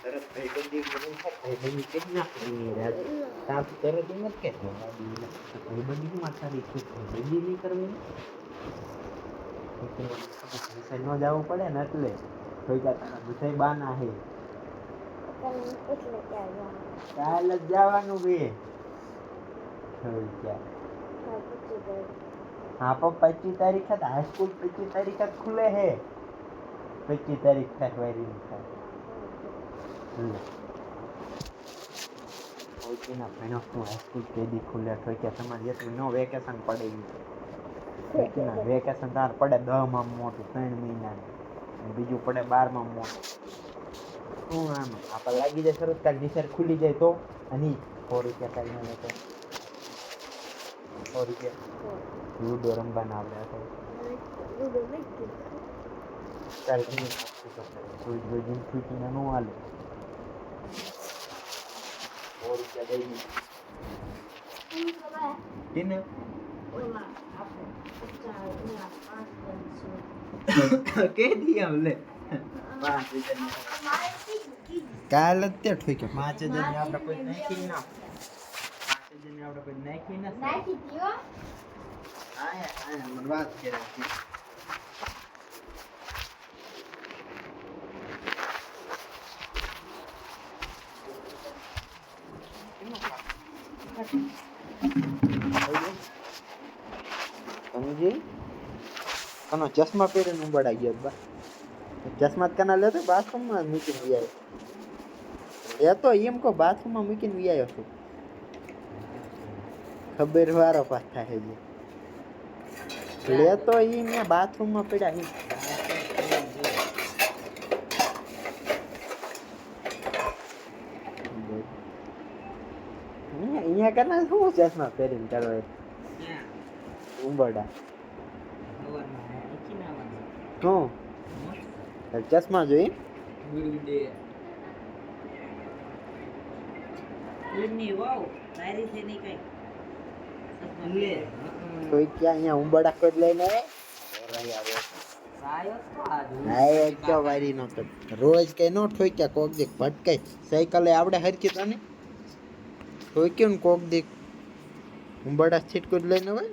तरत भाई बंदी म्हणून भाई बंदी केच नाखली राज તાપ તરત એમ જ કે ભાઈ બંદી માં સારી છે બંદી નહીં કરવી તો ન જવું પડે ને એટલે કોઈ તારા બધાય બાના હે કાલ જ જવાનું બે हाँ पर 25 तारीख है हाई स्कूल 25 तारीख तक खुले है 25 तारीख तक वेरी ओके ना फ्रेंड ऑफ हाई स्कूल के दी खुले तो क्या समझ ये तो नो वेकेशन पड़ेगी ओके ना वेकेशन तार पड़े 10 માં મોટું 3 મહિના બીજું પડે 12 માં મોટું શું આમ આપણે લાગી જાય શરૂ કાલ નિસર ખુલી જાય તો અને 100 રૂપિયા કાલ ના લેતો 100 રૂપિયા लूडो रमवाना आवड़े तो लूडो नहीं चल नहीं कोई दिन छुट्टी ना नो आले और क्या देगी दिन ओला आपने 5 के दिया बोले 5000 काल ते ठोके 5000 ने आपड़ा कोई नाखी ना 5000 ने आपड़ा कोई नाखी ना नाखी दियो आया मन बात करे समझी कनो चश्मा पहरे न बड़ा गया बा चश्मा कना ले तो बाथरूम में मूकी न आयो ले तो एम को बाथरूम में मूकी न आयो छो खबर वारो पाथा है जी ले तो ये मैं बाथरूम में पड़ा ही અહીંયા કરના શું ચશ્મા પહેરીને કરો ઉંબરડા શું ચશ્મા જોઈ તો ક્યાં અહીંયા ઉંબરડા કોઈ લઈને વારી નો રોજ કઈ નો ઠોક્યા કોક દીક ભટકાય સાયકલે આવડે હરકી તને ઠોક્યું ને કોક દીક ઉંબરડા છીટકો લઈને હોય